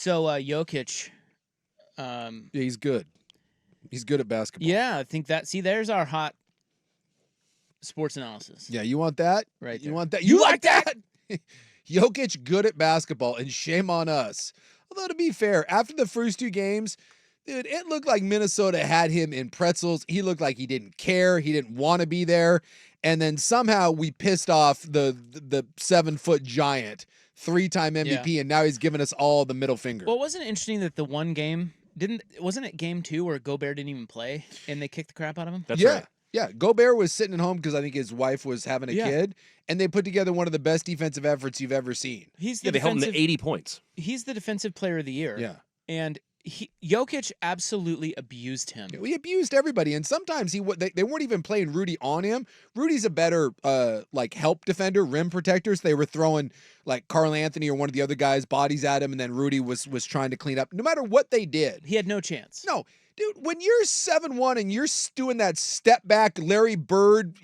So Jokić, Yeah, he's good. He's good at basketball. yeah, I think that. See, there's our hot sports analysis. Yeah, you want that? Right You there. want that? You like that? Jokić good at basketball, and shame on us. Although, to be fair, after the first two games, dude, it looked like Minnesota had him in pretzels. He looked like he didn't care. He didn't want to be there. And then somehow we pissed off the 7-foot giant, 3-time MVP, and now he's giving us all the middle finger. Well, wasn't it interesting that the one game wasn't it game 2 where Gobert didn't even play and they kicked the crap out of him? That's right. Yeah, Gobert was sitting at home because I think his wife was having a kid, and they put together one of the best defensive efforts you've ever seen. They held him to 80 points. He's the defensive player of the year. Yeah. And Jokić absolutely abused him. We abused everybody, and sometimes they weren't even playing Rudy on him. Rudy's a better help defender, rim protector. So they were throwing like Karl Anthony or one of the other guys' bodies at him, and then Rudy was trying to clean up. No matter what they did, he had no chance. No. Dude, when you're 7-1 and you're doing that step back Larry Bird,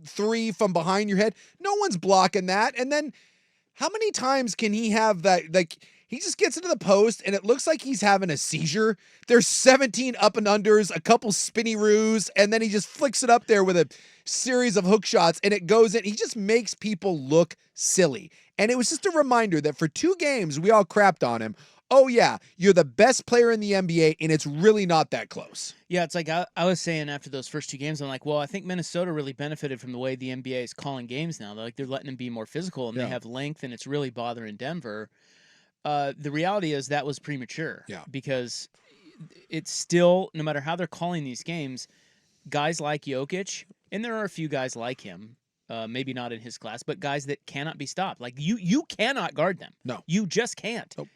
3 from behind your head, no one's blocking that. And then how many times can he have that? Like, he just gets into the post and it looks like he's having a seizure. There's 17 up and unders, a couple spinny roos, and then he just flicks it up there with a series of hook shots and it goes in. He just makes people look silly. And it was just a reminder that for 2 games, we all crapped on him. Oh, yeah, you're the best player in the NBA, and it's really not that close. Yeah, it's like I was saying after those first 2 games, I'm like, well, I think Minnesota really benefited from the way the NBA is calling games now. They're letting them be more physical, and they have length, and it's really bothering Denver. The reality is that was premature. Yeah. Because it's still, no matter how they're calling these games, guys like Jokić, and there are a few guys like him, maybe not in his class, but guys that cannot be stopped. Like, you cannot guard them. No. You just can't. Nope.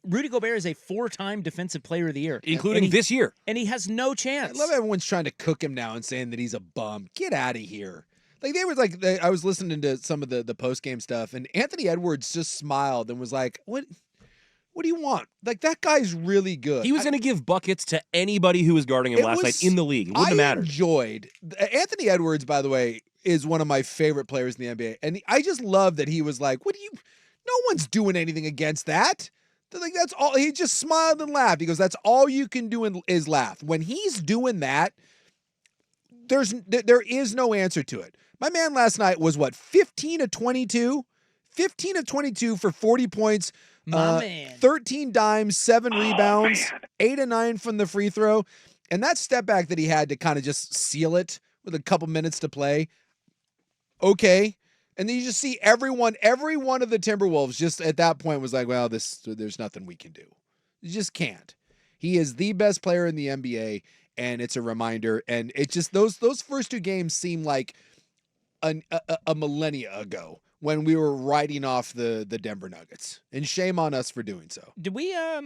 Rudy Gobert is a 4-time defensive player of the year. Including this year. And he has no chance. I love everyone's trying to cook him now and saying that he's a bum. Get out of here. Like, they were like, I was listening to some of the post-game stuff, and Anthony Edwards just smiled and was like, what do you want? Like, that guy's really good. He was going to give buckets to anybody who was guarding him last night in the league. It wouldn't have mattered. Anthony Edwards, by the way, is one of my favorite players in the NBA. And I just love that he was like, no one's doing anything against that. Like, that's all. He just smiled and laughed. He goes, that's all you can do is laugh. When he's doing that, there is no answer to it. My man last night was 15 of 22? 15 of 22 for 40 points. My man. 13 dimes, 7 rebounds, 8 of 9 from the free throw. And that step back that he had to kind of just seal it with a couple minutes to play. Okay. And then you just see every one of the Timberwolves just at that point was like, well, there's nothing we can do. You just can't. He is the best player in the NBA, and it's a reminder. And it just those first 2 games seem like a millennia ago when we were riding off the Denver Nuggets. And shame on us for doing so. Did we ever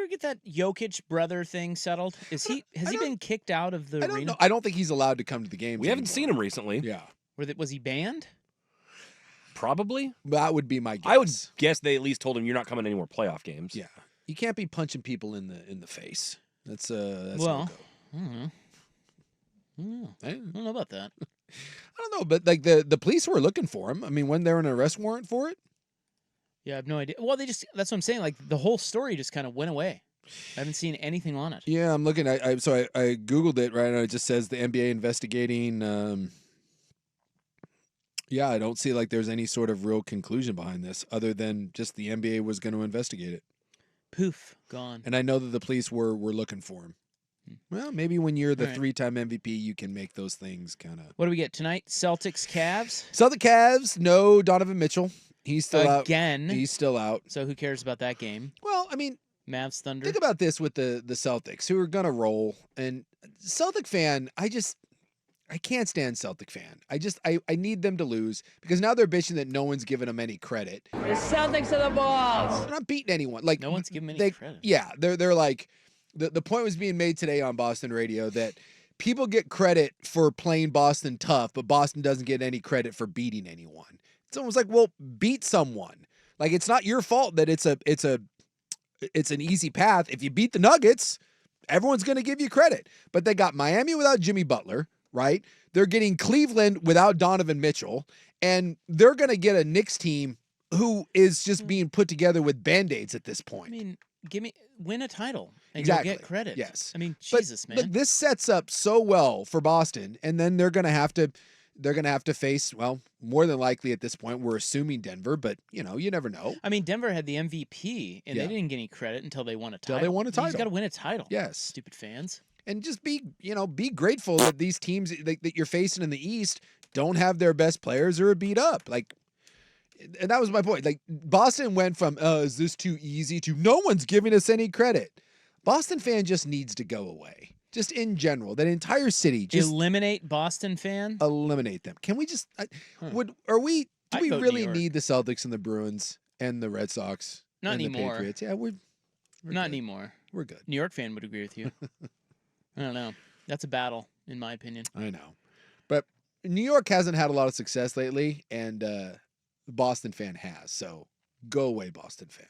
get that Jokić brother thing settled? Has he been kicked out of the arena? I don't know. I don't think he's allowed to come to the games. We haven't seen him recently. Yeah. Was he banned? Probably. That would be my guess. I would guess they at least told him you're not coming to any more playoff games. Yeah. You can't be punching people in the face. That's well, no go. I don't know about that. I don't know, but like the police were looking for him. I mean, when there an arrest warrant for it? Yeah, I have no idea. Well, that's what I'm saying. Like, the whole story just kind of went away. I haven't seen anything on it. Yeah, I'm looking. I Googled it right now. It just says the NBA investigating. Yeah, I don't see like there's any sort of real conclusion behind this other than just the NBA was going to investigate it. Poof, gone. And I know that the police were looking for him. Well, maybe when you're the 3-time MVP, you can make those things kind of. What do we get tonight? Celtics, Cavs? Cavs, no Donovan Mitchell. He's still out. Again. He's still out. So who cares about that game? Well, I mean, Mavs, Thunder. Think about this with the Celtics, who are going to roll. And Celtic fan, I can't stand Celtic fan. I need them to lose because now they're bitching that no one's giving them any credit. The Celtics are the balls. They're not beating anyone. Like, no one's giving them any credit. Yeah, they're like, the point was being made today on Boston radio that people get credit for playing Boston tough, but Boston doesn't get any credit for beating anyone. It's almost like, well, beat someone. Like, it's not your fault that it's an easy path. If you beat the Nuggets, everyone's going to give you credit. But they got Miami without Jimmy Butler, right? They're getting Cleveland without Donovan Mitchell, and they're going to get a Knicks team who is just being put together with Band-Aids at this point. I mean, win a title and Exactly. you'll get credit. Yes. I mean, Jesus, man. But this sets up so well for Boston, and then they're gonna have to face, well, more than likely at this point, we're assuming Denver, but you never know. I mean, Denver had the MVP, and they didn't get any credit until they won a title. He's got to win a title. Yes. Stupid fans. And just be grateful that these teams that you're facing in the East don't have their best players or are beat up. And that was my point. Like, Boston went from, is this too easy, to no one's giving us any credit. Boston fan just needs to go away. Just in general, that entire city, just eliminate Boston fan. Eliminate them. Can we just? Do we really need the Celtics and the Bruins and the Red Sox? Not and anymore. The Patriots? Yeah, we're not good. Anymore. We're good. New York fan would agree with you. I don't know. That's a battle, in my opinion. I know, but New York hasn't had a lot of success lately, and the Boston fan has. So go away, Boston fan.